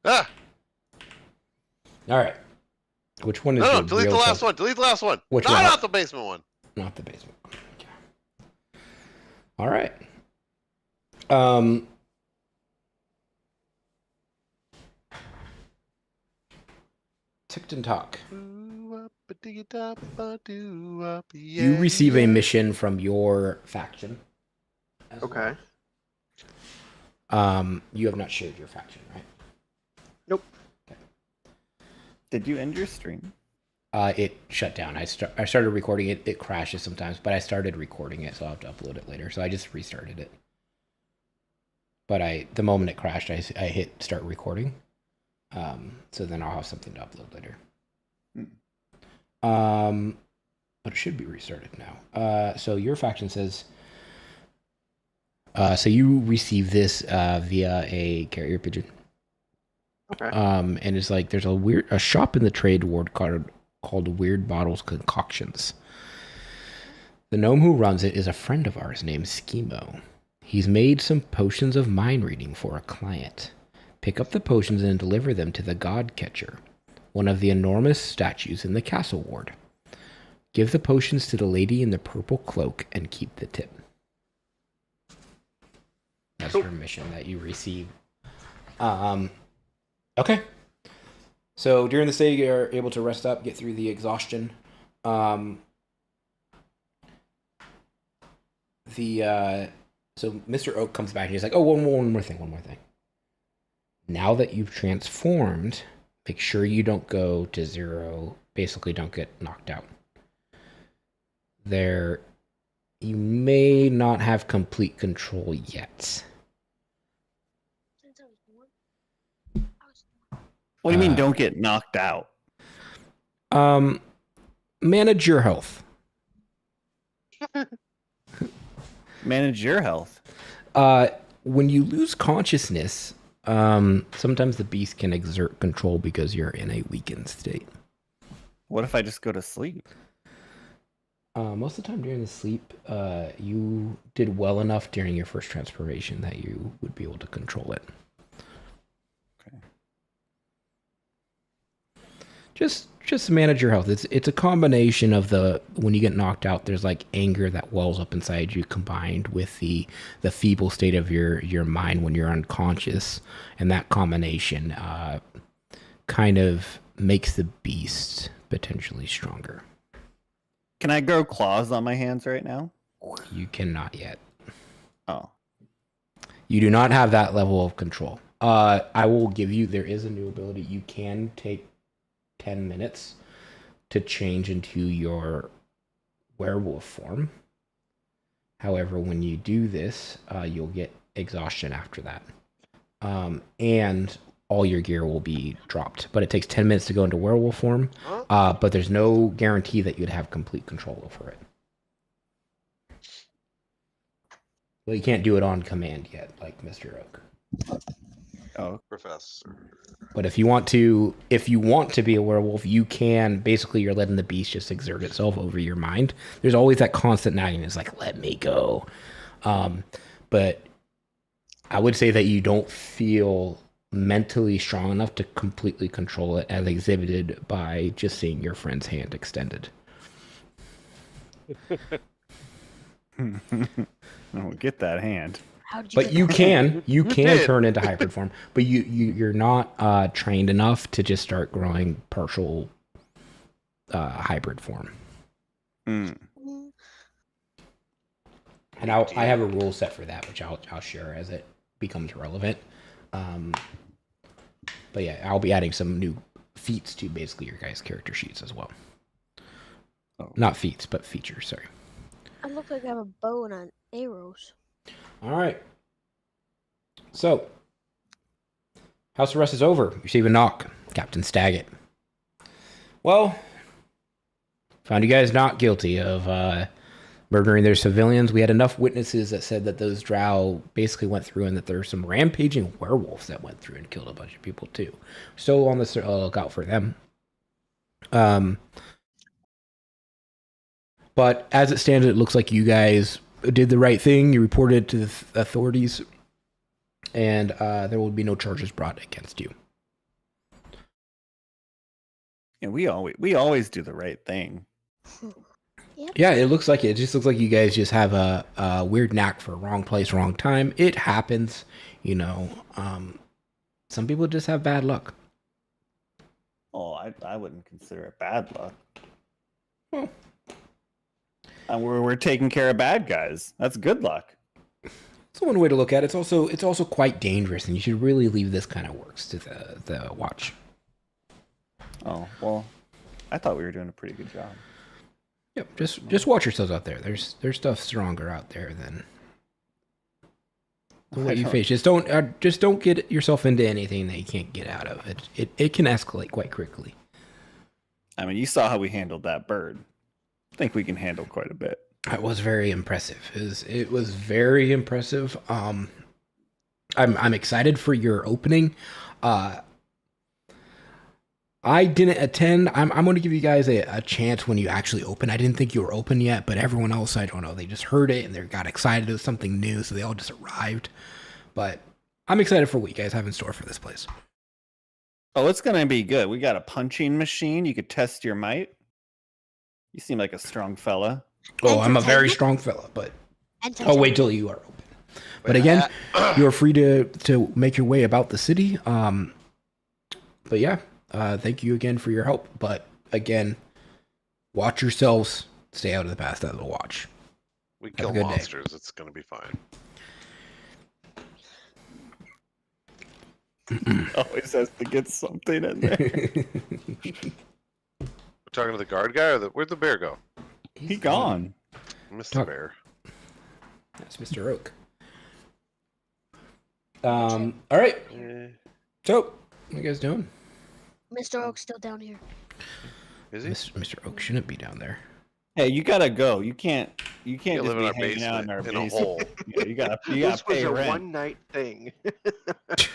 Ah! All right. Which one is No, the delete the real last one. Delete the last one. Which no, one? not the basement one. Not the basement one. Okay. All right. Tick and talk. You receive a mission from your faction. Okay. You have not shared your faction, right? Nope. Okay. Did you end your stream? It shut down. I started recording it. It crashes sometimes, but I started recording it, so I'll have to upload it later. So I just restarted it. But the moment it crashed, I hit start recording. So then I'll have something to upload later. But it should be restarted now. So your faction says. So you receive this via a carrier pigeon. Okay. And it's like there's a shop in the trade ward called Weird Bottles Concoctions. The gnome who runs it is a friend of ours named Schemo. He's made some potions of mind reading for a client. Pick up the potions and deliver them to the God Catcher, one of the enormous statues in the castle ward. Give the potions to the lady in the purple cloak and keep the tip. That's her mission that you receive. Okay. So during this day, you're able to rest up, get through the exhaustion. So Mr. Oak comes back and he's like, "Oh, one more thing. Now that you've transformed, make sure you don't go to zero. Basically, don't get knocked out. You may not have complete control yet." What do you mean don't get knocked out? Manage your health. Manage your health. When you lose consciousness, sometimes the beast can exert control because you're in a weakened state. What if I just go to sleep? Most of the time during the sleep, you did well enough during your first transformation that you would be able to control it. Okay. Just manage your health. It's a combination of when you get knocked out, there's like anger that wells up inside you combined with the feeble state of your mind when you're unconscious, and that combination kind of makes the beast potentially stronger. Can I grow claws on my hands right now? You cannot yet. Oh. You do not have that level of control. I will give you, there is a new ability. You can take 10 minutes to change into your werewolf form. However, when you do this, you'll get exhaustion after that. And all your gear will be dropped. But it takes 10 minutes to go into werewolf form. But there's no guarantee that you'd have complete control over it. Well, you can't do it on command yet, like Mr. Oak. Oh, Professor. But if you want to be a werewolf, you can. Basically, you're letting the beast just exert itself over your mind. There's always that constant nagging. It's like, let me go. But I would say that you don't feel mentally strong enough to completely control it, as exhibited by just seeing your friend's hand extended. Oh, get that hand. But you can turn into hybrid form. But you're not trained enough to just start growing partial hybrid form. Mm. And I have a rule set for that, which I'll share as it becomes relevant. But yeah, I'll be adding some new feats to basically your guys' character sheets as well. Oh. Not feats, but features. Sorry. I look like I have a bow and arrows. All right. So, house arrest is over. You receive a knock. Captain Staggett. Well, found you guys not guilty of murdering their civilians. We had enough witnesses that said that those drow basically went through and that there were some rampaging werewolves that went through and killed a bunch of people too. Still on the lookout for them. But as it stands, it looks like you guys did the right thing. You reported it to the authorities, and there will be no charges brought against you. Yeah, we always do the right thing. Yep. Yeah, it looks like it. It just looks like you guys just have a weird knack for wrong place, wrong time. It happens, you know. Some people just have bad luck. Oh, I wouldn't consider it bad luck. Hmm. And we're taking care of bad guys. That's good luck. It's one way to look at it. It's also quite dangerous, and you should really leave this kind of works to the watch. Oh well, I thought we were doing a pretty good job. Yep, just watch yourselves out there. There's stuff stronger out there than what you face. Just don't get yourself into anything that you can't get out of. It can escalate quite quickly. I mean, you saw how we handled that bird. I think we can handle quite a bit. It was very impressive. It was very impressive. I'm excited for your opening. I didn't attend. I'm going to give you guys a chance when you actually open. I didn't think you were open yet, but everyone else, I don't know, they just heard it and they got excited. It was something new, so they all just arrived. But I'm excited for what you guys have in store for this place. Oh, it's gonna be good. We got a punching machine. You could test your might. You seem like a strong fella. Oh, I'm a very Entertainment? strong fella, but And I'll wait till you are open. But again, you're free to make your way about the city. But yeah, thank you again for your help. But again, watch yourselves. Stay out of the path of the watch. We Have a kill good day. monsters. It's gonna be fine. Always has to get something in there. We're talking to the guard guy, or where'd the bear go? He gone. Mr. Talk- Bear. That's Mr. Oak. All right. Eh, So, what are you guys doing? Mr. Oak's still down here. is he? Mr. Oak shouldn't be down there. Hey, you gotta go. You can't just live in be our hanging out in basement our in a basement. hole. Yeah, you gotta This was pay a rent. one-night thing. It's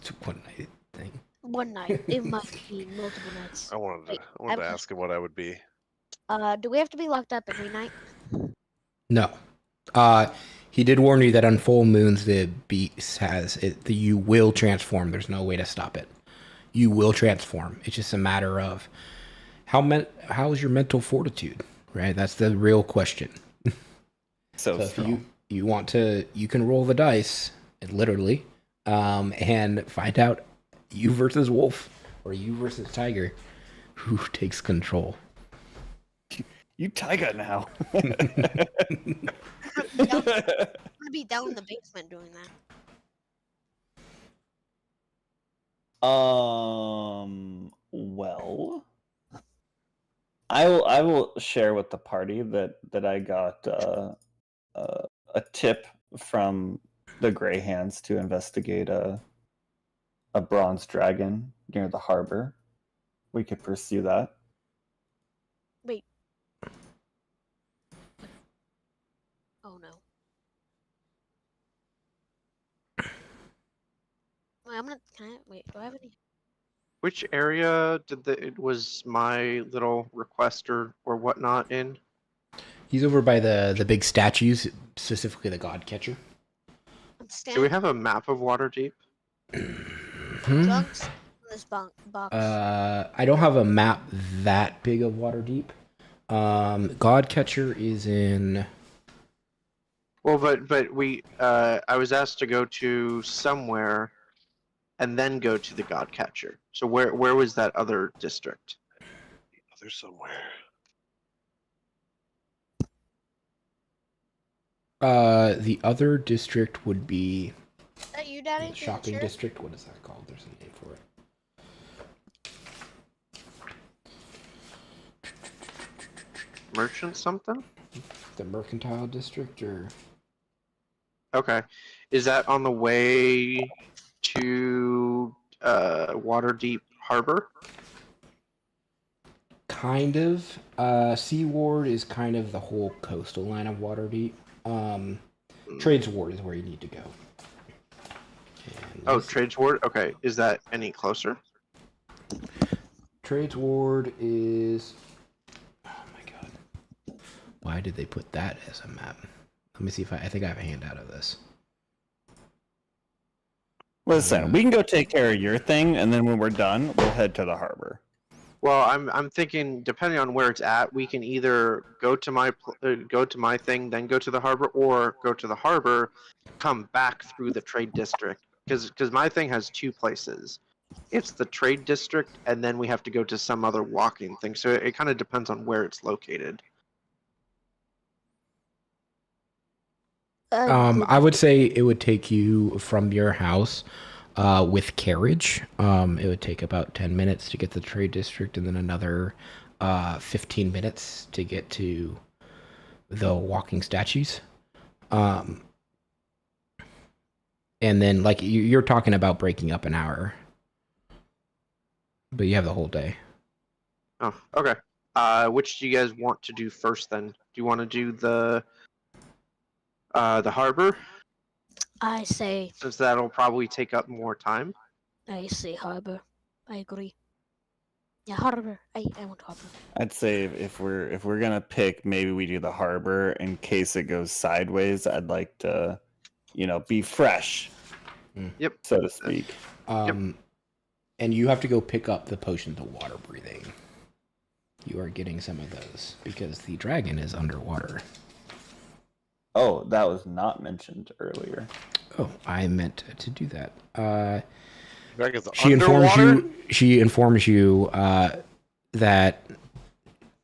a one night thing. One night. It must be multiple nights. I wanted Wait, to I'm- ask him what I would be. Do we have to be locked up every night? No. He did warn you that on full moons the beast has it. You will transform. There's no way to stop it. You will transform. It's just a matter of how is your mental fortitude, right? That's the real question. So So if strong. you want to, you can roll the dice, literally, and find out you versus wolf or you versus tiger, who takes control. You tiger now. I'm gonna be down in the basement doing that. Well, I will share with the party that I got a tip from the Grey Hands to investigate a bronze dragon near the harbor. We could pursue that. Wait. Oh no. Wait, wait, do I have any? Which area it was my little request or whatnot in? He's over by the big statues, specifically the God Catcher. I'm Do we standing have a map of Waterdeep? chunks in this box. I don't have a map that big of Waterdeep. God Catcher is in. Well, but we I was asked to go to somewhere, and then go to the Godcatcher. So where was that other district? There's somewhere. The other district would be Is that you, Daddy? the shopping Sure? district. What is that called? There's a name for it. Merchant something? The mercantile district, or Okay. Is that on the way to Waterdeep Harbor? kind of. Seaward is kind of the whole coastal line of Waterdeep. Trades Ward is where you need to go. And Oh, this- Trades Ward? Okay. Is that any closer? Trades Ward is. Oh my god. Why did they put that as a map? Let me see if I think I have a handout of this. Listen, we can go take care of your thing, and then when we're done, we'll head to the harbor. Well, I'm thinking depending on where it's at, we can either go to my thing, then go to the harbor, or go to the harbor, come back through the trade district. Because my thing has two places. It's the trade district, and then we have to go to some other walking thing. So it kind of depends on where it's located. I would say it would take you from your house with carriage. It would take about 10 minutes to get to the trade district, and then another 15 minutes to get to the walking statues. And then, like, you're talking about breaking up an hour, but you have the whole day. Oh, okay. Which do you guys want to do first? Then, do you want to do the harbor? I say Since that'll probably take up more time. harbor. I agree. Yeah, harbor. I want harbor. I'd say if we're gonna pick, maybe we do the harbor in case it goes sideways. I'd like to, be fresh. Yep. So to speak. And you have to go pick up the potions of water breathing. You are getting some of those because the dragon is underwater. Oh, that was not mentioned earlier. Oh, I meant to do that. Dragon's She informs you that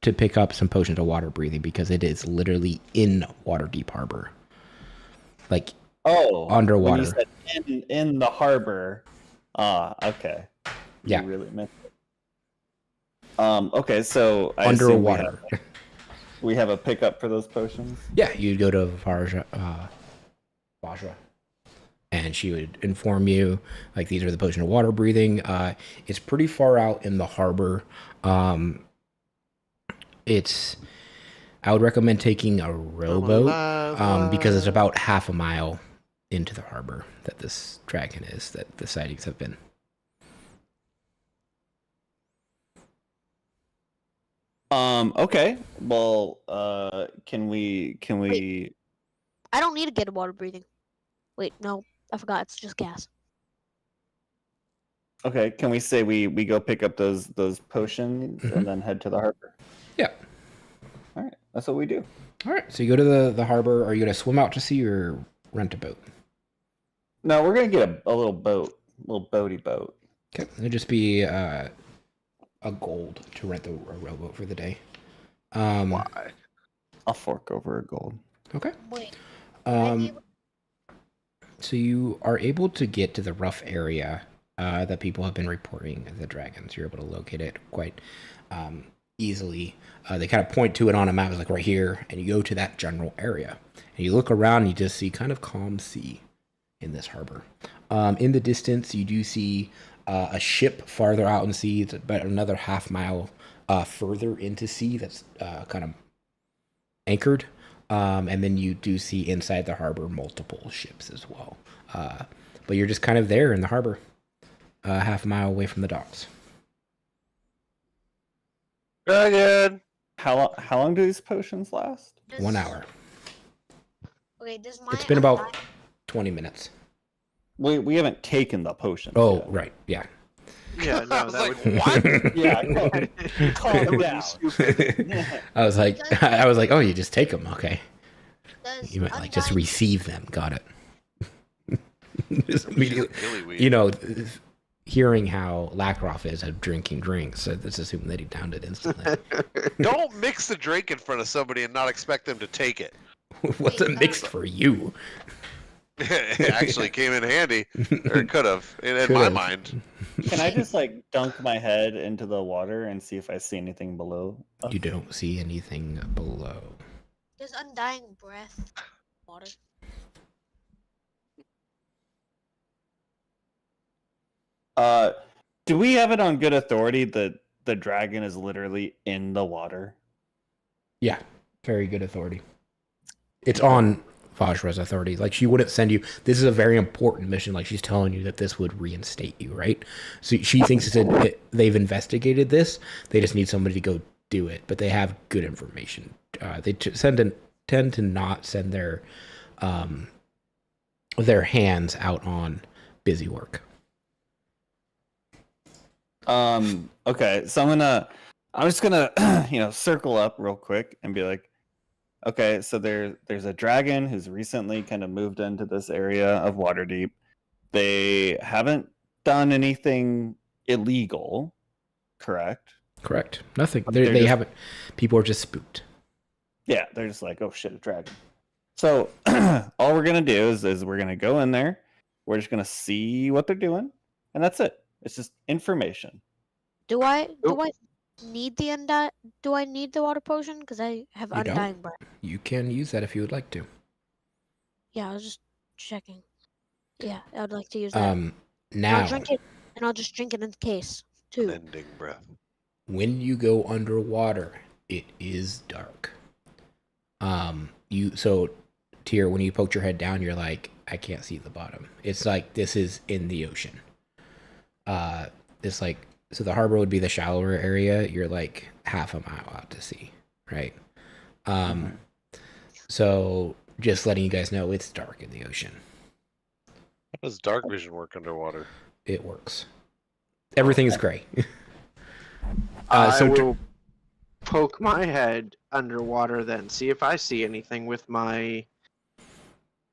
to pick up some potions of water breathing because it is literally in Waterdeep Harbor, like underwater. When you said in the harbor. Okay. Yeah. You really meant it. Okay, so I underwater. We have a pickup for those potions. Yeah, you go to Vajra, and she would inform you, like, these are the potion of water breathing. It's pretty far out in the harbor. I would recommend taking a rowboat because it's about half a mile into the harbor that this dragon is, that the sightings have been. Okay. Well, can we? Wait. I don't need to get water breathing. Wait, no, I forgot. It's just gas. Okay, can we say we go pick up those potions and then head to the harbor? Yeah. All right, that's what we do. All right. So you go to the harbor. Are you gonna swim out to sea or rent a boat? No, we're gonna get a little boat, little boaty boat. Okay. It'll just be a gold to rent a rowboat for the day. Why? I'll fork over a gold. Okay. Wait. So you are able to get to the rough area that people have been reporting the dragons. You're able to locate it quite easily. They kind of point to it on a map, it's like right here, and you go to that general area. And you look around, and you just see kind of calm sea in this harbor. In the distance, you do see a ship farther out in sea. It's about another half mile further into sea that's kind of anchored. And then you do see inside the harbor multiple ships as well. But you're just kind of there in the harbor, half a mile away from the docks. Dragon! How long do these potions last? 1 hour. Okay, does my It's been about 20 minutes. We haven't taken the potions. Oh, yet. right. Yeah. Yeah, no, I was that like, would. what? Yeah, calm down. I was like, oh, you just take them. Okay. does You meant like just undying- receive them. Got it. Just immediately, Gillyweed. hearing how Lackroff is at drinking drinks, so let's assume that he downed it instantly. Don't mix the drink in front of somebody and not expect them to take it. What's it mixed for you? It actually came in handy, or it could have, in my Could've. mind. Can I just dunk my head into the water and see if I see anything below? You don't see anything below. Does undying breath water? Do we have it on good authority that the dragon is literally in the water? Yeah, very good authority. It's on Vajra's authority. Like, she wouldn't send you. This is a very important mission. Like, she's telling you that this would reinstate you, right? So she thinks they've investigated this. They just need somebody to go do it. But they have good information. They tend to not send their hands out on busy work. Okay, so I'm just gonna circle up real quick and be like, okay, so there's a dragon who's recently kind of moved into this area of Waterdeep. They haven't done anything illegal, correct? Correct. Nothing. They're They just- haven't. People are just spooked. Yeah, they're just like, oh shit, a dragon. So all we're gonna do is we're gonna go in there. We're just gonna see what they're doing, and that's it. It's just information. Do I need the undying? Do I need the water potion? Because I have You don't? undying breath. You can use that if you would like to. Yeah, I was just checking. Yeah, I would like to use that. And Now, I'll drink it, and I'll just drink it in case too. Ending breath. when you go underwater, it is dark. Tyr, when you poked your head down, you're like, I can't see the bottom. It's like this is in the ocean. It's like, so the harbor would be the shallower area. You're like half a mile out to sea, right? So just letting you guys know, it's dark in the ocean. How does dark vision work underwater? It works. Everything is gray. I will poke my head underwater then, see if I see anything with my.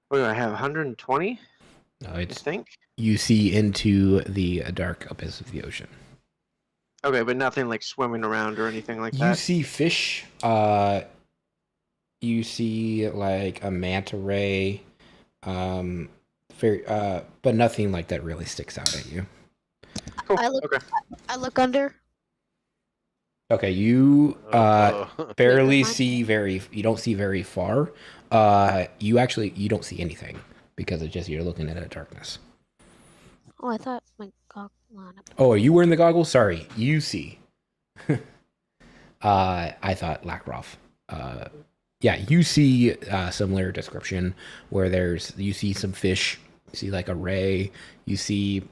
What do I have? 120? No, I it's think. you see into the dark abyss of the ocean. Okay, but nothing like swimming around or anything like You that. see fish. You see like a manta ray. But nothing like that really sticks out at you. Cool. I look- Okay. I look under. Okay, you Oh, barely mine- see you don't see very far. You don't see anything because it's just you're looking at a darkness. Oh, I thought my goggle lineup. Oh, are you wearing the goggles? Sorry, you see. I thought Lackroff. Yeah, you see similar description where you see some fish, you see like a ray, you see,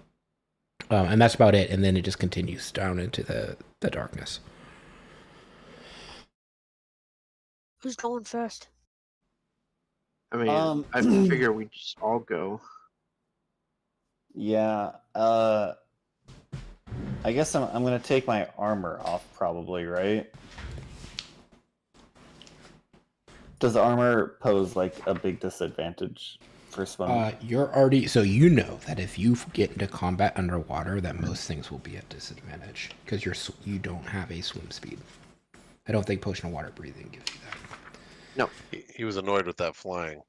and that's about it. And then it just continues down into the darkness. Who's going first? I mean, I figure we just all go. Yeah. I guess I'm gonna take my armor off probably, right? Does armor pose like a big disadvantage for swimming? You're already so you know that if you get into combat underwater, that most things will be at disadvantage because you don't have a swim speed. I don't think potion of water breathing gives you that. No. he was annoyed with that flying.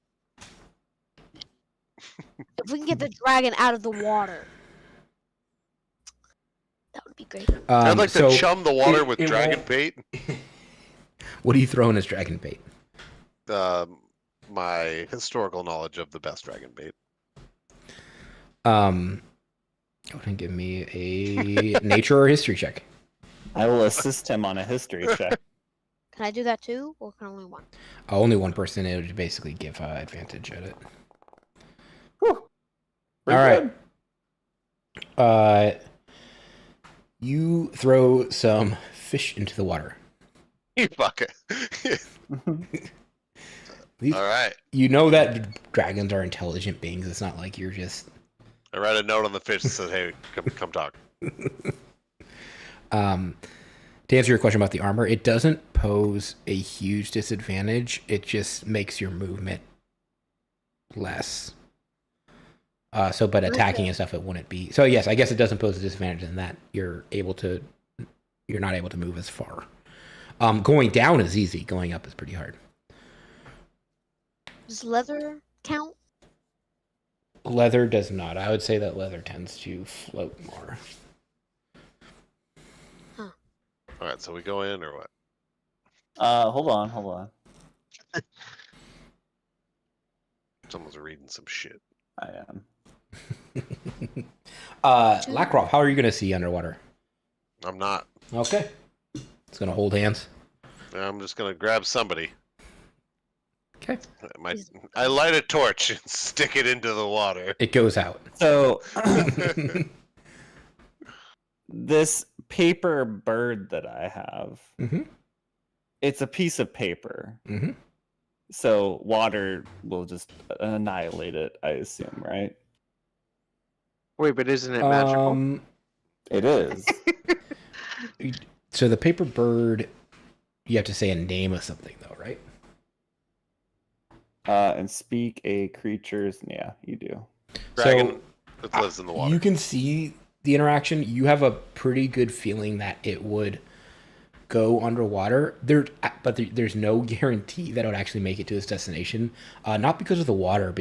If we can get the dragon out of the water, that would be great. I'd like so to chum the water it- with it dragon won't- bait. What are you throwing as dragon bait? My historical knowledge of the best dragon bait. Go ahead and give me a nature or history check. I will assist him on a history check. Can I do that too, or can only one? Only one person, it would basically give advantage at it. Whew. All right. You throw some fish into the water. You fuck it. These- All right. You know that dragons are intelligent beings. It's not like you're just. I write a note on the fish that says, "Hey, come talk." To answer your question about the armor, it doesn't pose a huge disadvantage. It just makes your movement less. But attacking and stuff, it wouldn't be. So yes, I guess it doesn't pose a disadvantage in that you're not able to move as far. Going down is easy. Going up is pretty hard. Does leather count? Leather does not. I would say that leather tends to float more. All right, so we go in or what? Hold on. Someone's reading some shit. I am. Lackroff, how are you going to see underwater? I'm not. Okay. It's going to hold hands. I'm just gonna grab somebody. Okay. I light a torch and stick it into the water. It goes out. So this paper bird that I have, Mhm. it's a piece of paper. Mm-hmm. So water will just annihilate it, I assume, right? Wait, but isn't it magical? It is. So the paper bird, you have to say a name of something, though, right? And speak a creature's. Yeah, you do. Dragon that lives in the water. You can see the interaction. You have a pretty good feeling that it would go underwater. There's no guarantee that it would actually make it to its destination. Not because of the water,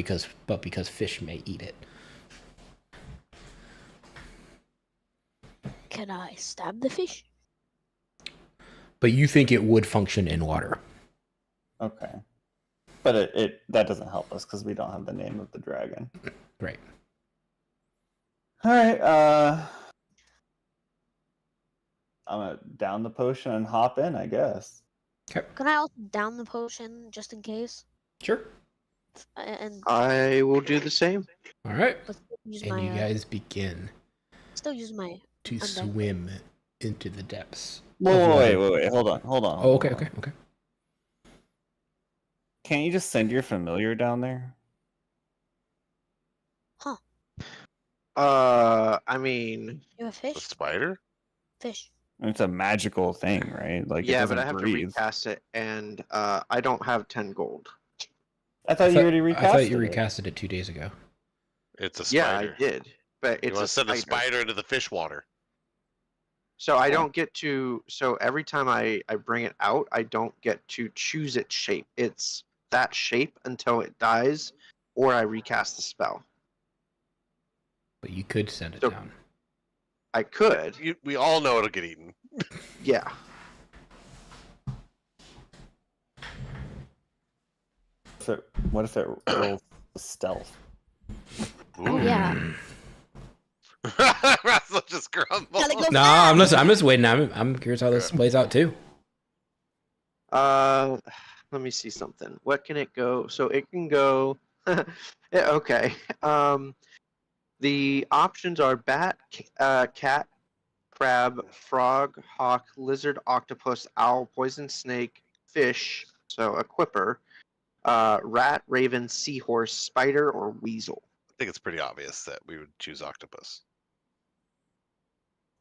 but because fish may eat it. Can I stab the fish? But you think it would function in water. Okay. But it that doesn't help us because we don't have the name of the dragon. Right. All right. I'm gonna down the potion and hop in, I guess. Can I also down the potion just in case? Sure. And I will do the same. All right. but still use And my you guys begin still use my to undead. swim into the depths. Wait. Hold on. Oh, okay. Can't you just send your familiar down there? Huh? I mean, You have The fish? spider? Fish. It's a magical thing, right? Like, it yeah, doesn't but I have breathe. to recast it, and I don't have 10 gold. I thought you already I recast thought you it. recasted it 2 days ago. It's a Yeah, spider. I did, but You it's want a to send a spider. spider into the fish water. So I don't get to. So every time I bring it out, I don't get to choose its shape. It's that shape until it dies, or I recast the spell. But you could send it So- down. I could, We all know it'll get eaten. yeah. What if it rolls stealth? Oh yeah. Russell just grumbled. Gotta go No, fast. I'm just waiting. I'm curious how this plays out too. Let me see something. What can it go? So it can go. Yeah, okay. The options are bat, cat, crab, frog, hawk, lizard, octopus, owl, poison snake, fish. So a quipper. Rat, raven, seahorse, spider, or weasel. I think it's pretty obvious that we would choose octopus.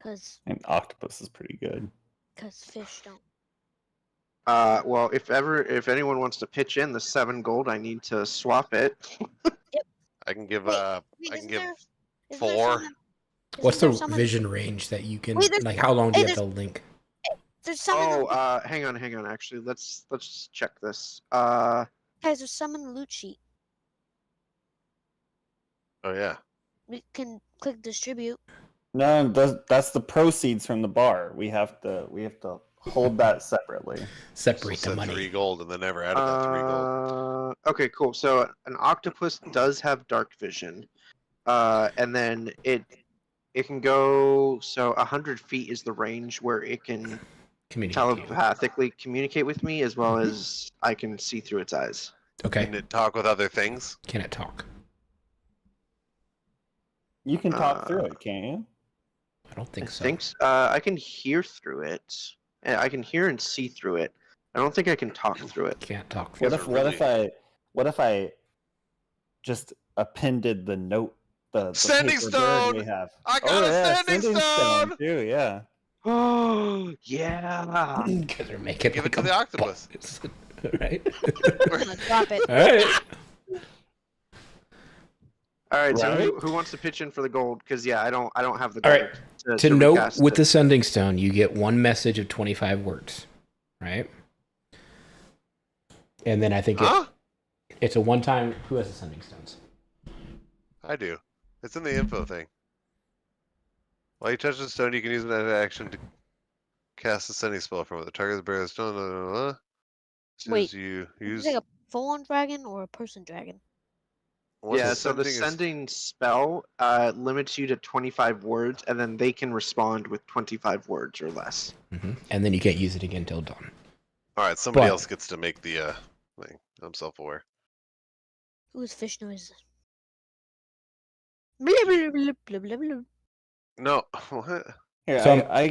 Cause And octopus is pretty good. fish don't. Well, if anyone wants to pitch in the 7 gold, I need to swap it. I can give Wait, I can isn't give there- isn't 4. there someone- What's isn't the there someone- vision range that you can Wait, there's- like? How long do hey, you have to link? There's someone. Oh, hang on. Actually, let's check this. Guys, there's some in the loot sheet. Oh yeah. We can click distribute. No, that's the proceeds from the bar. We have to hold that separately. Separate So the said money. 3 gold and then never added that 3 gold. Okay, cool. So an octopus does have dark vision, and then it can go. So 100 feet is the range where it can Communicate. telepathically communicate with me, as well as I can see through its eyes. Okay. Can it talk with other things? Can it talk? You can talk through it, can't you? I don't think so. I can hear through it. I can hear and see through it. I don't think I can talk through it. Can't talk. What What if I just appended the note, the Sending paper bird stone! we have? I got a sending stone! too. Yeah. Oh yeah. Because they're making Give it like to a the octopus. box, right? I'm gonna drop it. All right. All right. So Right? who wants to pitch in for the gold? Because I don't have the All gold. right. To to note recast with it. the sending stone, you get one message of 25 words, right? And then I think Huh? it's a one-time. Who has the sending stones? I do. It's in the info thing. While you touch the stone, you can use that action to cast a sending spell from it. The target of the bear stone. As soon Wait, as you Is use. it like a full-on dragon or a person dragon? Once Yeah. So the is- sending spell limits you to 25 words, and then they can respond with 25 words or less. And then you can't use it again until dawn. All right, somebody But- else gets to make the thing. I'm self-aware. Who is fish noise? Blah, blah, blah, blah, blah, blah. No, what? Here, So- I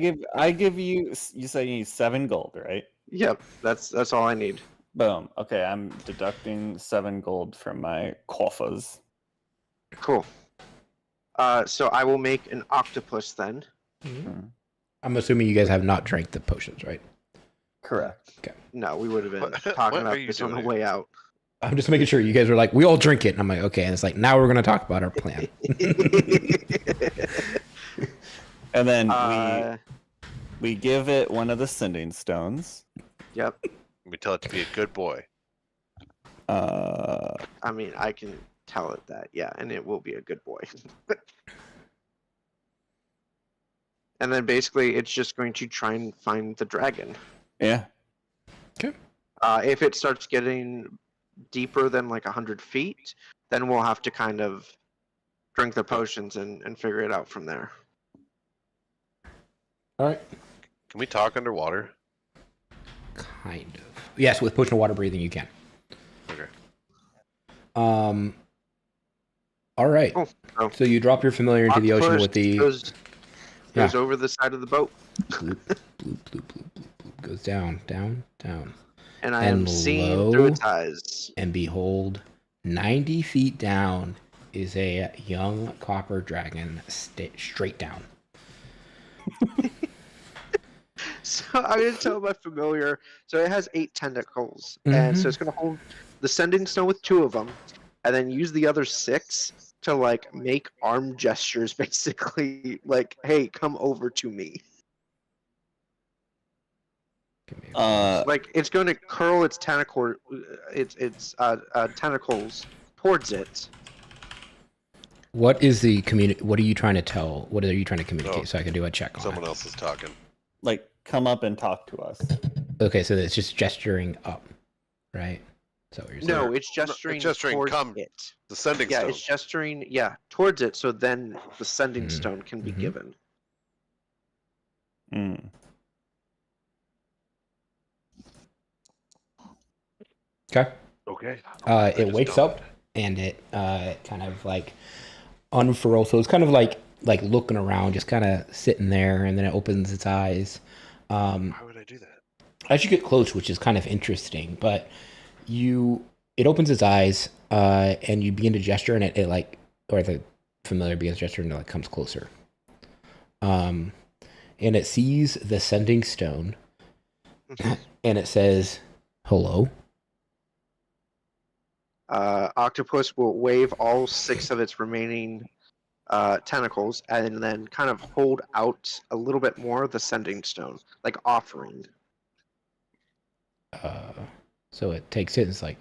give you. You say you need 7 gold, right? Yep. That's all I need. Boom. Okay, I'm deducting 7 gold from my coffers. Cool. So I will make an octopus then. Hmm. I'm assuming you guys have not drank the potions, right? Correct. No, we would have been What talking are about you this on the doing way out. I'm just making sure you guys were like, we all drink it. And I'm like, okay. And it's like, now we're going to talk about our plan. And then Uh, we give it one of the sending stones. Yep. We tell it to be a good boy. I mean, I can tell it that, yeah, and it will be a good boy. And then basically, it's just going to try and find the dragon. Yeah. If it starts getting deeper than like 100 feet, then we'll have to kind of drink the potions and figure it out from there. All right. Can we talk underwater? Kind of. Yes, with potion of water breathing, you can. Okay. All right. Oh, So you drop your familiar into the ocean with the goes over the side of the boat, bloop, bloop, bloop, bloop, bloop, bloop, goes down, down, down, and I And am seeing lo- through its eyes. and behold, 90 feet down is a young copper dragon straight down. So I'm going to tell my familiar. So it has 8 tentacles, and so it's going to hold the sending stone with 2 of them, and then use the other 6 to like make arm gestures, basically like, "Hey, come over to me." Like it's going to curl its tentacles towards it. What is the What are you trying to tell? What are you trying to communicate? Oh, So I can do a check on Someone it. else is talking. Like, come up and talk to us. Okay, so it's just gesturing up, right? So what you're saying? No, it's gesturing, towards come. it. The sending Yeah, stone. it's gesturing, towards it. So then the sending stone can be Mhm. given. Mm. Okay. Okay. It wakes up and it kind of like unfurls. So it's kind of like looking around, just kind of sitting there, and then it opens its eyes. Why would I do that? As you get close, which is kind of interesting, but it opens its eyes and you begin to gesture, and it like, or the familiar begins gesturing, and it like comes closer. And it sees the sending stone, and it says, "Hello." Octopus will wave all 6 of its remaining tentacles and then kind of hold out a little bit more of the sending stone, like offering. So it takes it and it's like,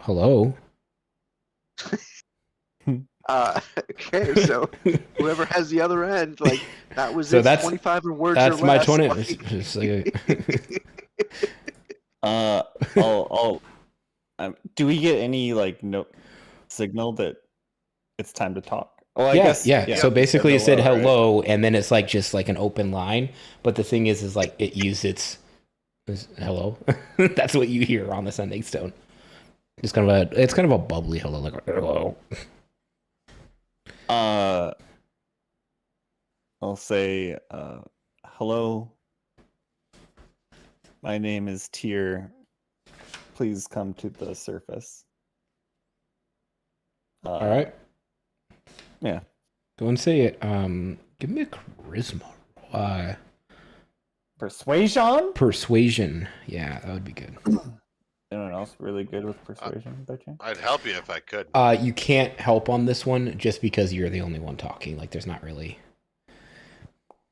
"Hello." Okay, so whoever has the other end, like that was So its that's- 25 words That's or my less. 20. like- It's like Do we get any like signal that it's time to talk? Well, I yeah, guess, yeah. So basically, it said right? hello, and then it's like just like an open line. But the thing is like it used its hello. That's what you hear on the sending stone. It's kind of a bubbly hello, like hello. I'll say, hello. My name is Tyr. Please come to the surface. All right. Yeah. Go and say it. Give me a charisma. Persuasion? Persuasion. Yeah, that would be good. Anyone else really good with persuasion by chance? I'd help you if I could. You can't help on this one just because you're the only one talking. Like, there's not really.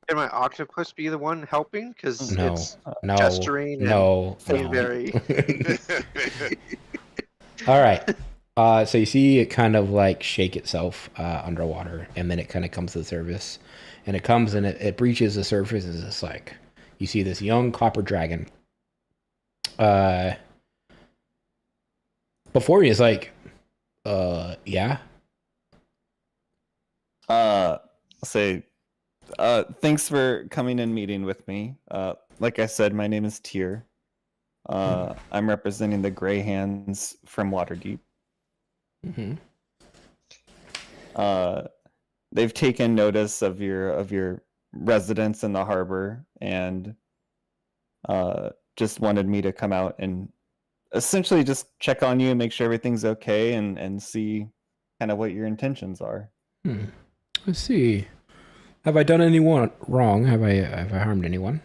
Can my octopus be the one helping? Because No. it's No. gesturing and No. being No. very. All right. So you see it kind of like shake itself underwater, and then it kind of comes to the surface, and it comes and it breaches the surface, and it's like you see this young copper dragon. Before you is like, yeah. Say, thanks for coming and meeting with me. Like I said, my name is Tyr. I'm representing the Gray Hands from Waterdeep. Mm-hmm. They've taken notice of your residence in the harbor and just wanted me to come out and essentially just check on you and make sure everything's okay and see kind of what your intentions are. Let's see. Have I done anyone wrong? Have I harmed anyone?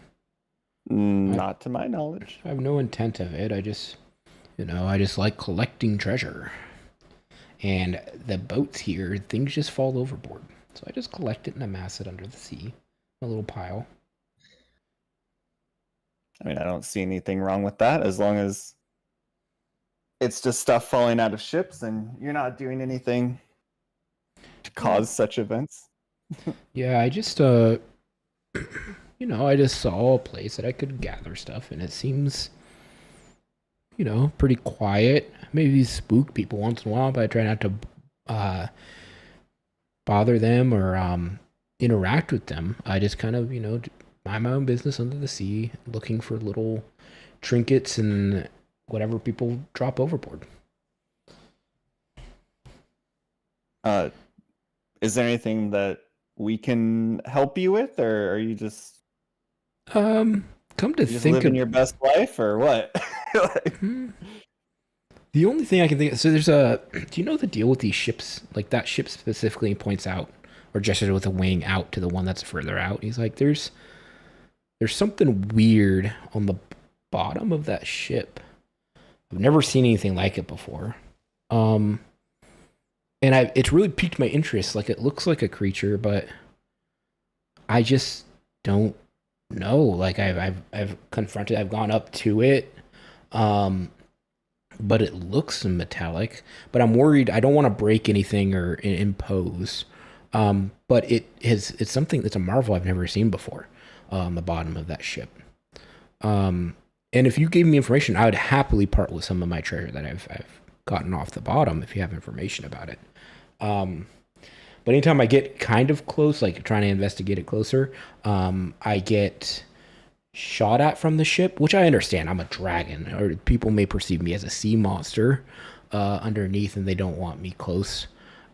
Not to my knowledge. I have no intent of it. I just like collecting treasure. And the boats here, things just fall overboard. So I just collect it and amass it under the sea. A little pile. I mean, I don't see anything wrong with that as long as it's just stuff falling out of ships and you're not doing anything to cause such events. Yeah, I just I just saw a place that I could gather stuff and it seems pretty quiet. Maybe spook people once in a while, but I try not to bother them or interact with them. I just kind of, mind my own business under the sea, looking for little trinkets and whatever people drop overboard. Is there anything that we can help you with, or are you just come to just think living of your best life, or what? The only thing I can think of, so there's do you know the deal with these ships? Like that ship specifically points out or gestures with a wing out to the one that's further out. He's like, there's something weird on the bottom of that ship. I've never seen anything like it before. And it's really piqued my interest. Like it looks like a creature, but I just don't know. Like I've confronted, I've gone up to it. But it looks metallic. But I'm worried. I don't want to break anything or impose. But it's something that's a marvel I've never seen before. On the bottom of that ship. And if you gave me information, I would happily part with some of my treasure that I've gotten off the bottom. If you have information about it. But anytime I get kind of close, like trying to investigate it closer, I get shot at from the ship, which I understand. I'm a dragon, or people may perceive me as a sea monster underneath, and they don't want me close.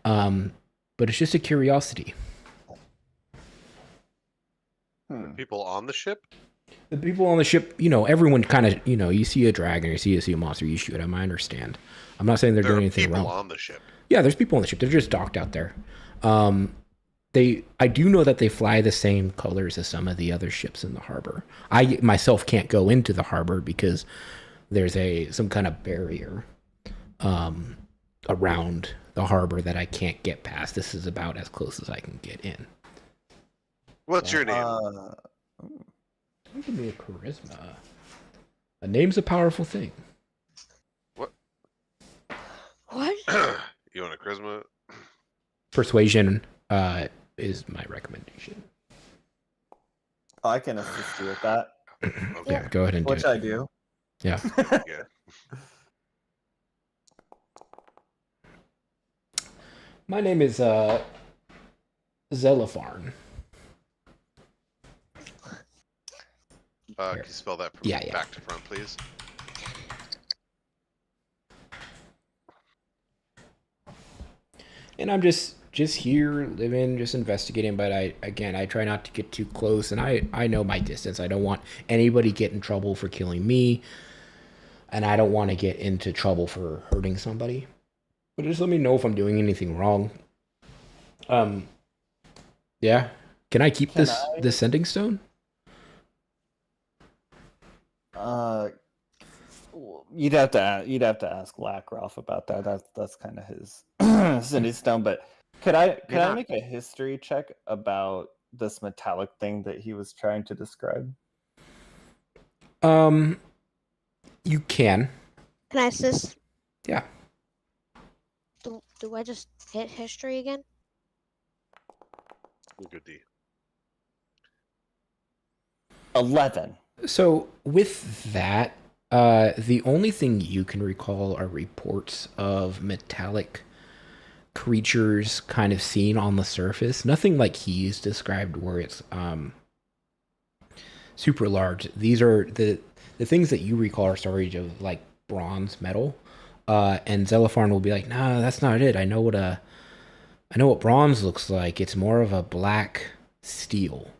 But it's just a curiosity. People on the ship? The people on the ship, everyone kind of, you see a dragon, you see a sea monster, you shoot them. I understand. I'm not saying they're doing anything wrong. There are people on the ship. Yeah, there's people on the ship. They're just docked out there. I do know that they fly the same colors as some of the other ships in the harbor. I myself can't go into the harbor because there's some kind of barrier around the harbor that I can't get past. This is about as close as I can get in. What's your name? Give me a charisma. A name's a powerful thing. What? You want a charisma? Persuasion is my recommendation. I can assist you with that. Okay. Yeah, go ahead and do Which it. I do. Yeah. Yeah. My name is Zelipharn. Can you spell that from Yeah. back to front, please? And I'm just here living, just investigating, but I try not to get too close, and I know my distance. I don't want anybody get in trouble for killing me, and I don't want to get into trouble for hurting somebody. But just let me know if I'm doing anything wrong. Yeah. Can I keep this sending stone? You'd have to ask Lacroft about that. That's kind of his Cindy Stone. But could I make a history check about this metallic thing that he was trying to describe? You can. Can I assist? Yeah. Do I just hit history again? Good D. 11. So with that, the only thing you can recall are reports of metallic creatures kind of seen on the surface. Nothing like he's described where it's super large. These are the things that you recall are stories of like bronze metal. And Zelipharn will be like, "Nah, that's not it. I know what bronze looks like. It's more of a black steel."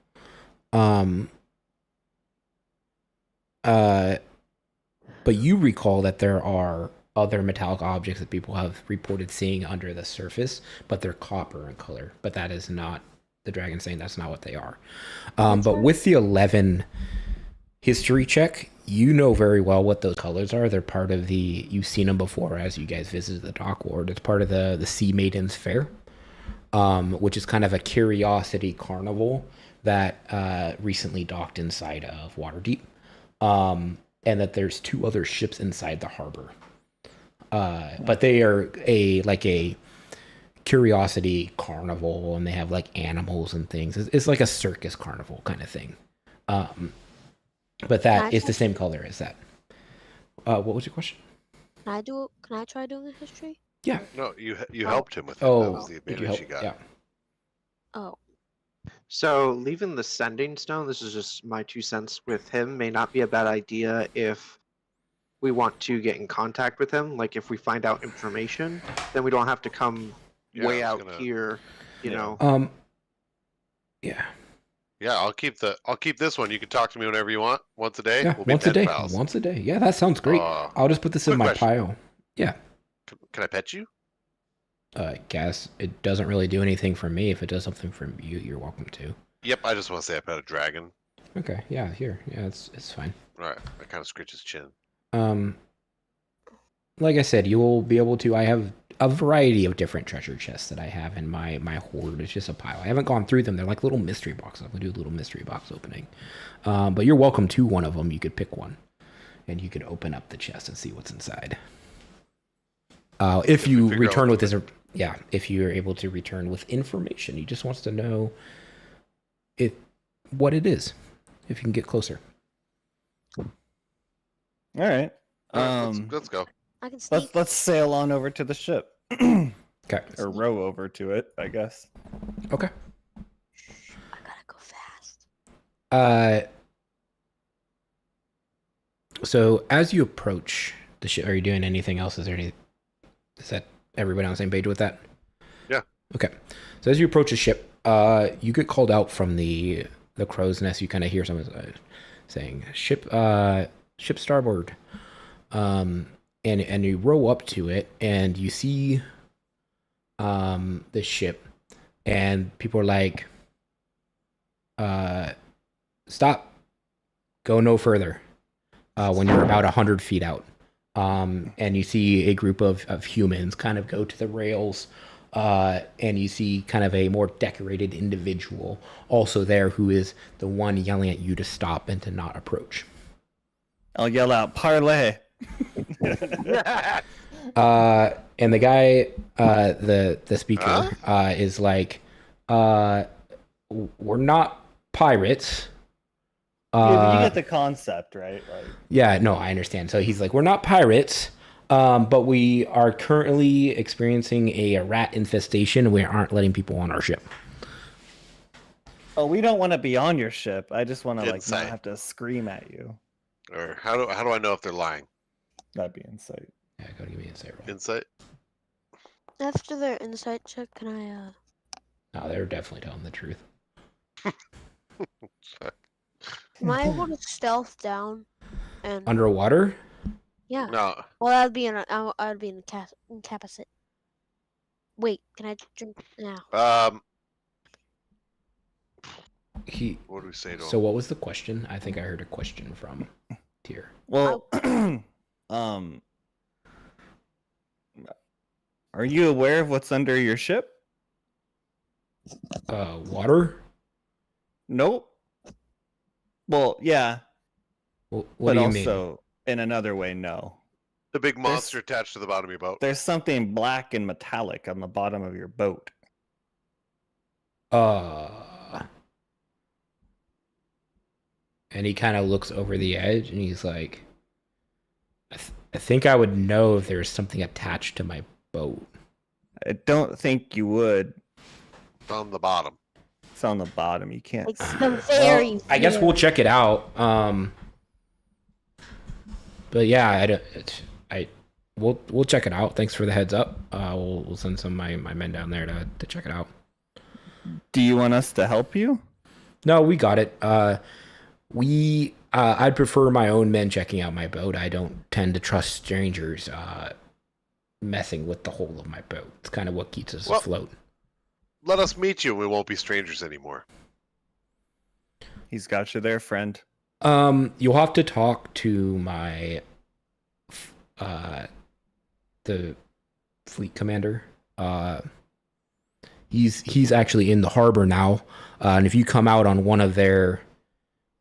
But you recall that there are other metallic objects that people have reported seeing under the surface, but they're copper in color. But that is not the dragon saying that's not what they are. But with the 11 history check, you know very well what those colors are. They're part of you've seen them before as you guys visited the Dock Ward. It's part of the Sea Maidens Fair, which is kind of a curiosity carnival that recently docked inside of Waterdeep. And that there's 2 other ships inside the harbor. But they are a curiosity carnival, and they have like animals and things. It's like a circus carnival kind of thing. But that is the same color as that. What was your question? Can I try doing a history? Yeah. No, you helped him with it. Oh, that was the advantage you got. Yeah. Oh. So leaving the sending stone, this is just my 2 cents with him, may not be a bad idea if we want to get in contact with him. Like if we find out information, then we don't have to come way out here, you know. Yeah. Yeah, I'll keep this one. You can talk to me whenever you want. Once a day. Yeah, We'll be once a pen day. pals. Once a day. Yeah, that sounds great. I'll just put this in quick my question. pile. Yeah. Can I pet you? Guess it doesn't really do anything for me. If it does something for you, you're welcome to. Yep, I just want to say I pet a dragon. Okay. Yeah. Here. Yeah. It's fine. All right. I kind of scratch his chin. Like I said, you will be able to. I have a variety of different treasure chests that I have in my hoard. It's just a pile. I haven't gone through them. They're like little mystery boxes. I'm gonna do a little mystery box opening. But you're welcome to one of them. You could pick one, and you could open up the chest and see what's inside. If you return with this, if you're able to return with information, he just wants to know what it is. If you can get closer. All right. Let's go. I can sneak. Let's sail on over to the ship. Okay. Or row over to it, I guess. Okay. I gotta go fast. So as you approach the ship, are you doing anything else? Is that everybody on the same page with that? Yeah. Okay. So as you approach the ship, you get called out from the crow's nest. You kind of hear someone saying, "Ship starboard." And you row up to it, and you see the ship, and people are like, "Stop, go no further." When you're about 100 feet out, and you see a group of humans kind of go to the rails, and you see kind of a more decorated individual also there, who is the one yelling at you to stop and to not approach. I'll yell out, "Parlay!" And the guy, the speaker, is like, "We're not pirates." You get the concept, right? Like, yeah, no, I understand. So he's like, "We're not pirates, but we are currently experiencing a rat infestation. We aren't letting people on our ship." Oh, we don't want to be on your ship. I just want to not Insight. have to scream at you. Or how do I know if they're lying? That'd be insight. Yeah, go give me an insight roll. Insight. After their insight check, can I No, they're definitely telling the truth. am I able to stealth down and Underwater? yeah. No. Well, I'd be incapacit. Wait, can I drink now? What do we say to So him? what was the question? I think I heard a question from Tyr. Well, are you aware of what's under your ship? Water? Nope. Well, yeah, What but do you also in another way, no. The big monster attached to the bottom of your boat. There's something black and metallic on the bottom of your boat. mean? And he kind of looks over the edge, and he's like, I think I would know if there's something attached to my boat. I don't think you would. From the bottom. It's on the bottom. You can't. It's the very. I guess we'll check it out. But yeah, we'll check it out. Thanks for the heads up. We'll send some of my men down there to check it out. Do you want us to help you? No, we got it. I'd prefer my own men checking out my boat. I don't tend to trust strangers messing with the whole of my boat. It's kind of what keeps us afloat. let us meet you. We won't be strangers anymore. He's got you there, friend. You'll have to talk to my the fleet commander. He's actually in the harbor now, and if you come out on one of their,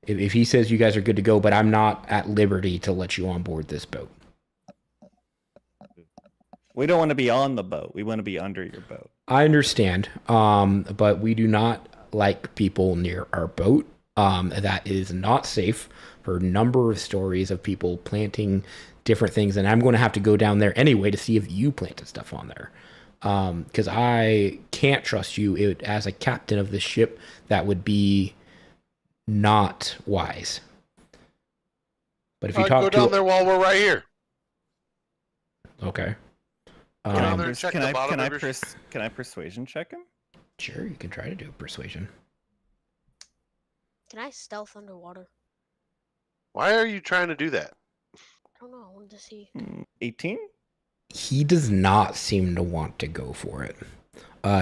if he says you guys are good to go, but I'm not at liberty to let you on board this boat. We don't want to be on the boat. We want to be under your boat. I understand, but we do not like people near our boat. That is not safe for a number of stories of people planting different things, and I'm going to have to go down there anyway to see if you planted stuff on there. Because I can't trust you as a captain of this ship. That would be not wise. But if you talk go down there while we're right here. Okay. Down there and check the bottom of your Can I persuasion check him? Sure, you can try to do persuasion. Can I stealth underwater? Why are you trying to do that? I don't know. I wanted to see. 18? He does not seem to want to go for it.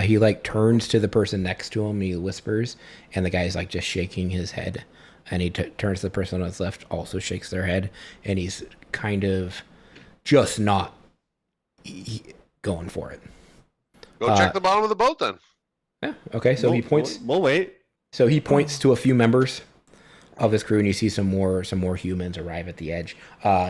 He like turns to the person next to him. He whispers, and the guy's like just shaking his head. And he turns to the person on his left, also shakes their head, and he's kind of just not going for it. Go check the bottom of the boat then. Yeah. Okay. So he points. We'll wait. So he points to a few members of his crew, and you see some more humans arrive at the edge.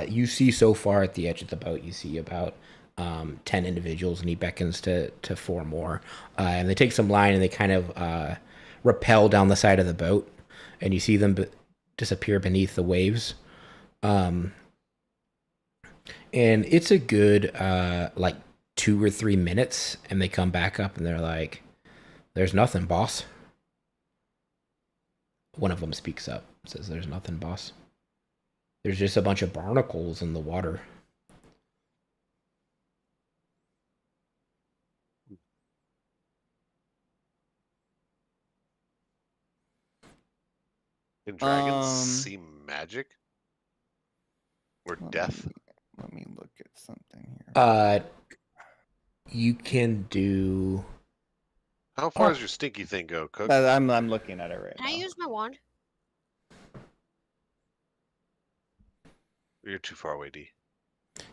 You see so far at the edge of the boat, you see about 10 individuals, and he beckons to 4 more. And they take some line, and they kind of rappel down the side of the boat, and you see them disappear beneath the waves. And it's a good like 2 or 3 minutes, and they come back up, and they're like, "There's nothing, boss." One of them speaks up, says, "There's nothing, boss. There's just a bunch of barnacles in the water." Can dragons see magic? Or death? Let me look at something here. You can do. How far does your stinky thing go, Cook? I'm looking at it right Can now. I use my wand? You're too far away, D.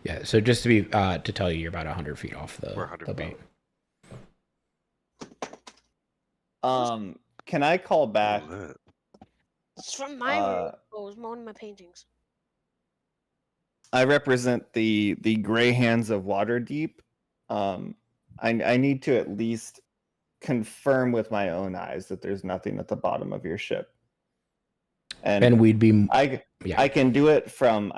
Yeah. So just to be to tell you, you're about 100 feet off the, We're 100 the feet. boat. Can I call back? It's from my room. It was one of my paintings. I represent the gray hands of Waterdeep. I need to at least confirm with my own eyes that there's nothing at the bottom of your ship. And we'd be. I can do it from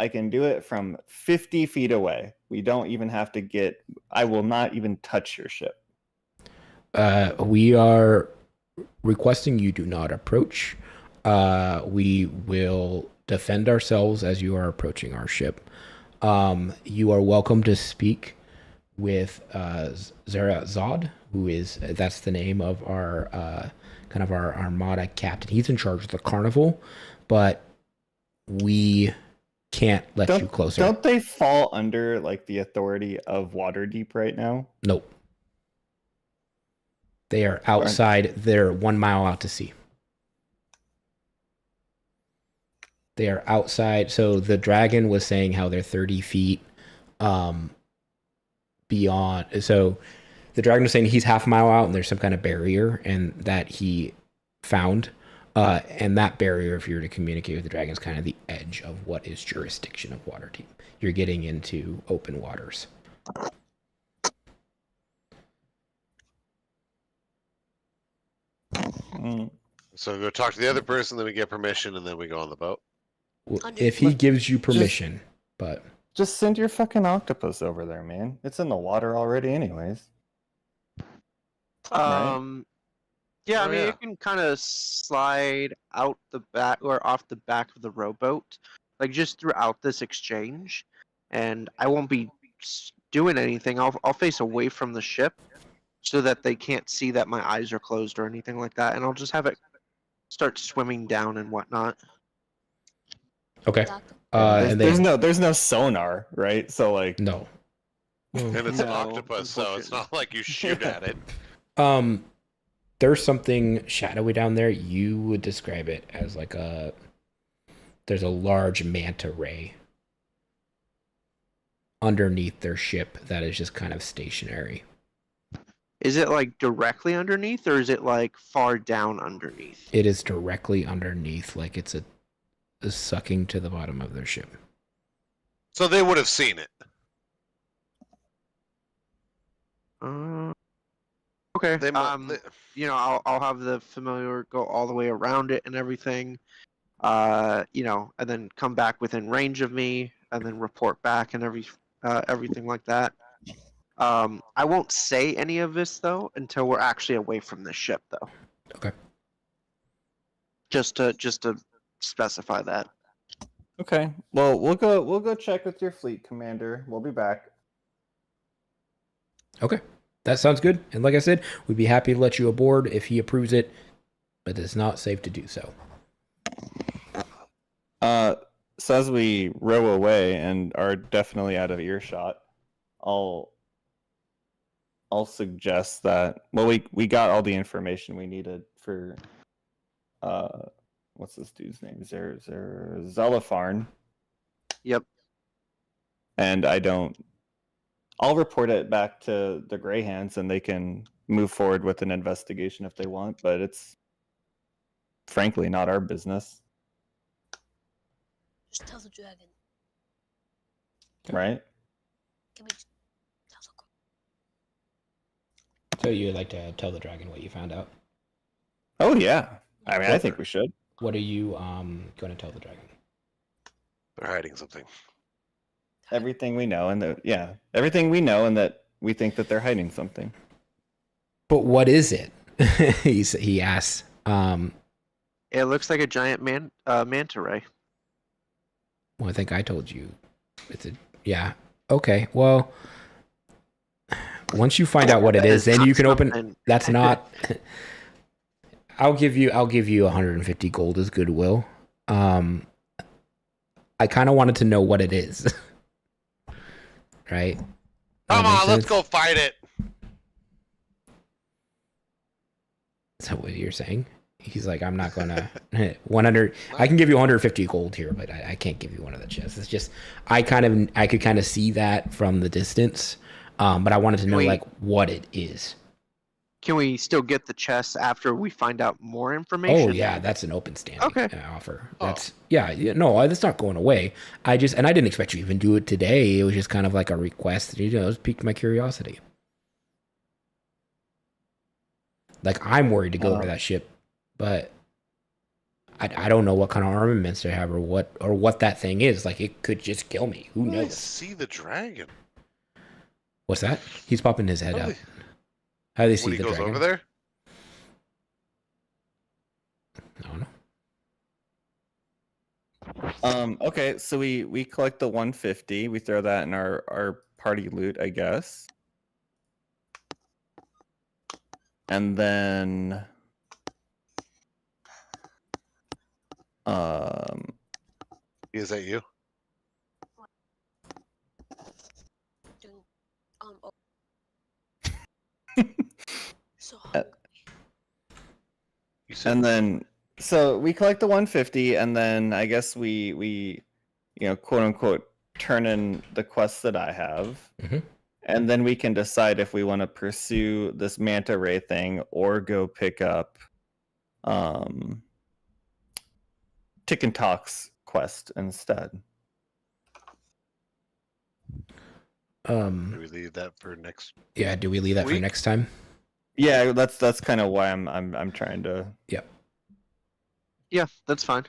50 feet away. We don't even have to get. I will not even touch your ship. We are requesting you do not approach. We will defend ourselves as you are approaching our ship. You are welcome to speak with Zara Zod, that's the name of our kind of our armada captain. He's in charge of the carnival, but we can't let you closer. Don't they fall under like the authority of Waterdeep right now? Nope. They are outside. They're 1 mile out to sea. They are outside. So the dragon was saying how they're 30 feet beyond. So the dragon was saying he's half a mile out, and there's some kind of barrier, and that he found. And that barrier, if you were to communicate with the dragon, is kind of the edge of what is jurisdiction of Waterdeep. You're getting into open waters. So go talk to the other person, then we get permission, and then we go on the boat. If he gives you permission, but just send your fucking octopus over there, man. It's in the water already, anyways. Yeah, I mean, it can kind of slide out the back or off the back of the rowboat, like just throughout this exchange, and I won't be doing anything. I'll face away from the ship so that they can't see that my eyes are closed or anything like that, and I'll just have it start swimming down and whatnot. Okay. There's no sonar, right? So like no. And it's an octopus, so it's not like you shoot at it. there's something shadowy down there, you would describe it as like there's a large manta ray underneath their ship that is just kind of stationary. Is it like directly underneath, or is it like far down underneath? It is directly underneath, like it's a sucking to the bottom of their ship. So they would have seen it. Okay. They You know, I'll have the familiar go all the way around it and everything. You know, and then come back within range of me, and then report back and everything like that. I won't say any of this though until we're actually away from the ship, though. Okay. Just to specify that. Okay. Well, we'll go check with your fleet commander. We'll be back. Okay. That sounds good. And like I said, we'd be happy to let you aboard if he approves it, but it's not safe to do so. So as we row away and are definitely out of earshot, I'll suggest that, well, we got all the information we needed for what's this dude's name? Zelifarn. Yep. And I'll report it back to the Greyhands and they can move forward with an investigation if they want, but it's frankly not our business. Just tell the dragon. Right? Can we just tell the... So you'd like to tell the dragon what you found out? Oh yeah. I mean, I think we should. What are you going to tell the dragon? They're hiding something. Everything we know, and everything we know, and that we think that they're hiding something. But what is it? He asks. It looks like a giant manta ray. Well, I think I told you. Yeah. Okay. Well, once you find out what it is, then you can open. That's not. I'll give you 150 gold as goodwill. I kind of wanted to know what it is. Right? Come on, let's go fight it. Is that what you're saying? He's like, I'm not gonna 100. I can give you 150 gold here, but I can't give you one of the chests. It's just I could kind of see that from the distance, but I wanted to know like what it is. Can we still get the chest after we find out more information? Oh yeah, that's an open standing offer. That's Oh. That's not going away. I didn't expect you to even do it today. It was just kind of like a request. It piqued my curiosity. Like I'm worried to go over that ship, but I don't know what kind of armaments they have or what that thing is. Like it could just kill me. Who knows? I see the dragon. What's that? He's popping his head out. How do they see When he the goes dragon? over there? I don't know. Okay, so we collect the 150. We throw that in our party loot, I guess. And then Is that you? So and then so we collect the 150 and then I guess we quote unquote turn in the quests that I have. Mhm. And then we can decide if we want to pursue this manta ray thing or go pick up Tick and Talk's quest instead. Do we leave that for next? Yeah, do we leave that for week? next time? Yeah, that's kind of why I'm trying to. Yep. Yeah, that's fine.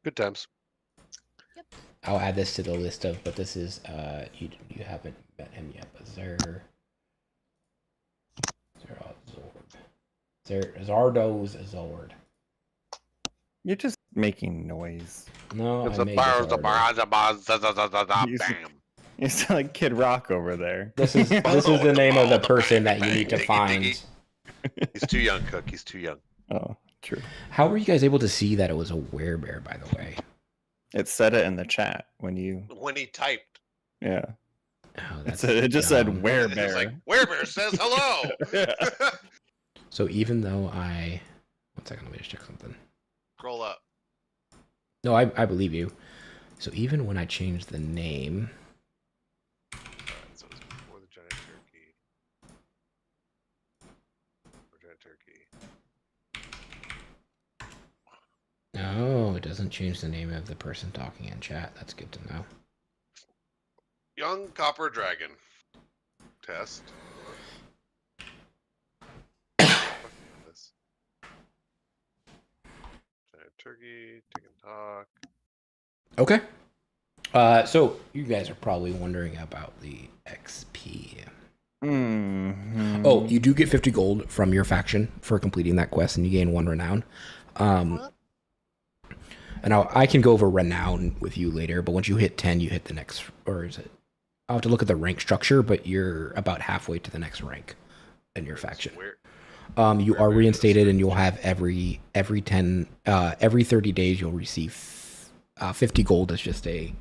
Good times. I'll add this to the list of, but this is you haven't met him yet, but Zardo's Zord. You're just making noise. No, It's I a made bar, Zardo. bam. You sound like Kid Rock over there. This is the name of the person that you need to find. He's too young, Cook. He's too young. Oh, true. How were you guys able to see that it was a werebear, by the way? It said it in the chat when you. When he typed, Yeah. Oh, that's It just said dumb. werebear. it's like, Werebear says hello. So even though I... One second, let me just check something. Roll up. No, I believe you. So even when I change the name... Alright, so it's before the giant turkey. Before giant turkey. No, it doesn't change the name of the person talking in chat. That's good to know. Young Copper Dragon. Test. This. Giant turkey, tick and talk. Okay. So you guys are probably wondering about the XP. Mm-hmm. Oh, you do get 50 gold from your faction for completing that quest, and you gain 1 renown. And I can go over renown with you later, but once you hit 10, you hit the next, or is it? I'll have to look at the rank structure, but you're about halfway to the next rank in your faction. You are reinstated, and you'll have every 30 days you'll receive 50 gold as just a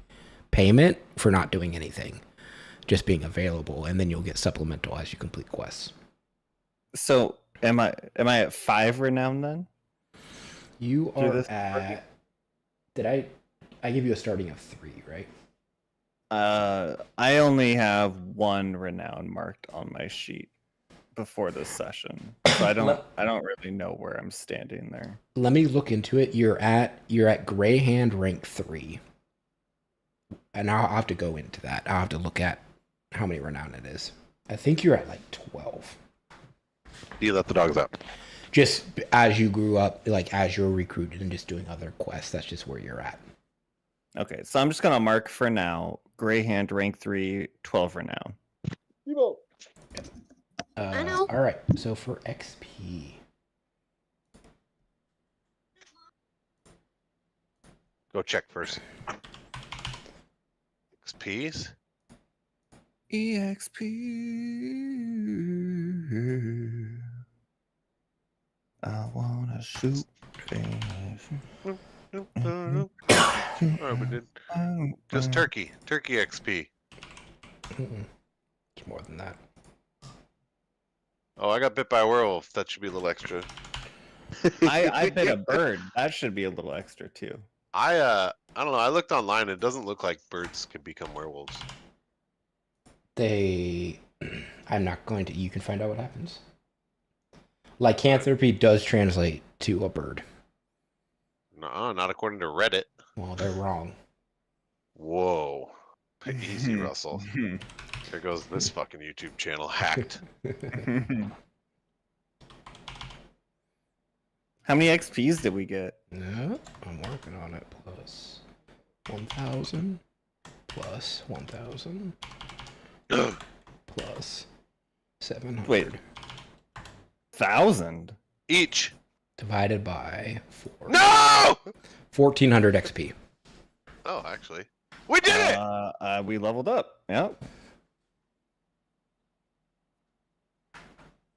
payment for not doing anything, just being available, and then you'll get supplemental as you complete quests. So am I at 5 renown then? You are at. Did I give you a starting of 3, right? I only have 1 renown marked on my sheet before this session, so I don't really know where I'm standing there. Let me look into it. You're at Gray Hand rank 3, and I'll have to go into that. I'll have to look at how many renown it is. I think you're at like 12. You let the dogs out. Just as you grew up, like as you're recruited and just doing other quests, that's just where you're at. Okay, so I'm just gonna mark for now. Gray Hand rank 3, 12 renown. I know. All right, so for XP, Go check first. XPs? EXP. I wanna shoot things. Alright, we did. Just turkey. Turkey XP. it's more than that. Oh, I got bit by a werewolf. That should be a little extra. I bit a bird. That should be a little extra too. I don't know. I looked online. It doesn't look like birds can become werewolves. I'm not going to. You can find out what happens. Lycanthropy does translate to a bird. No, not according to Reddit. Well, they're wrong. Whoa. Easy, Russell. There goes this fucking YouTube channel hacked. How many XPs did we get? No, I'm working on it. Plus 1,000. Plus 1,000. Plus 700. Wait. 1,000? Each. Divided by 4. No! 1,400 XP. Oh, actually. We did it! We leveled up. Yep.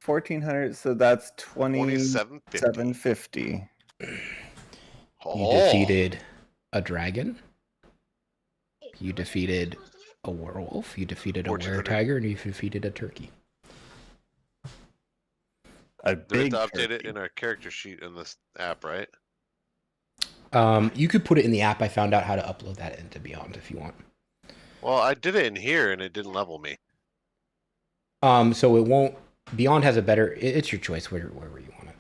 1,400, so that's 2750. You defeated a dragon. You defeated a werewolf. You defeated a were-tiger, and you defeated a turkey. A big to update turkey. it in our character sheet in this app, right? You could put it in the app. I found out how to upload that into Beyond if you want. Well, I did it in here, and it didn't level me. So it won't. Beyond has a better. It's your choice wherever you want it.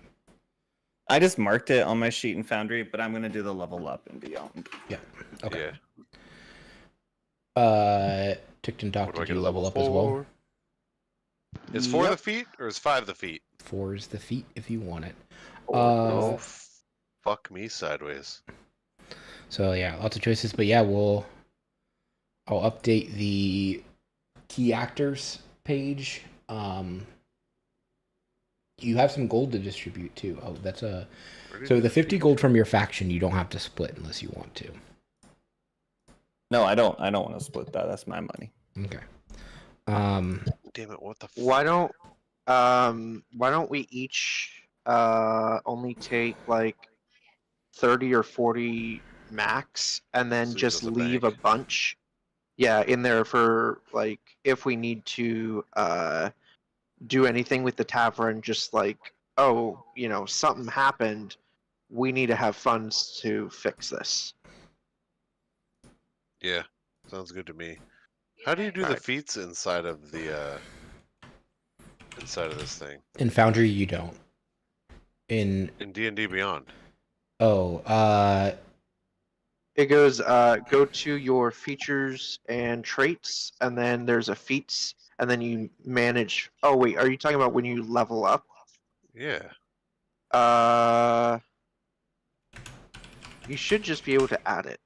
I just marked it on my sheet in Foundry, but I'm gonna do the level up in Beyond. Yeah. Okay. Yeah. Tickton Doc, What do I did you get, level up as well? Is 4 the feet or is 5 the feet? 4 is the feet if you want it. Oh, fuck me sideways. So yeah, lots of choices, but yeah, I'll update the key actors page. You have some gold to distribute too. Oh, that's so the 50 gold from your faction you don't have to split unless you want to. No, I don't want to split that. That's my money. Okay. Damn it! What the? Why don't we each only take like 30 or 40 max, and then So just there's a leave bank. a bunch, in there for like if we need to do anything with the tavern, just like oh, you know, something happened. We need to have funds to fix this. Yeah, sounds good to me. How do you do the Right. feats inside of the inside of this thing? In Foundry, you don't. In D&D Beyond. It goes go to your features and traits, and then there's a feats, and then you manage. Oh wait, are you talking about when you level up? Yeah. You should just be able to add it.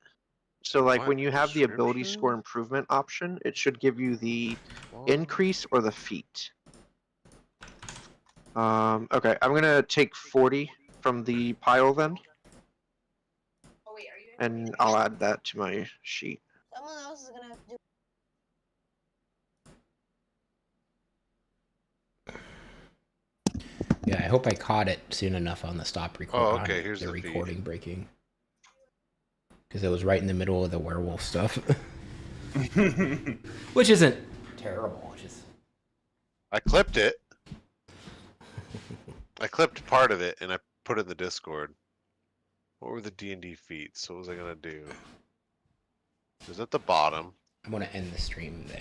So like What? when you have the ability Description? score improvement option, it should give you the increase or the feat. Okay, I'm gonna take 40 from the pile then, and I'll add that to my sheet. Someone else is gonna have to do. Yeah, I hope I caught it soon enough on the stop recording. Oh, okay, here's the the feed. recording breaking. Because it was right in the middle of the werewolf stuff. Which isn't terrible. Just... I clipped it. I clipped part of it and I put it in the Discord. What were the D&D feats? What was I gonna do? It was at the bottom. I'm gonna end the stream there.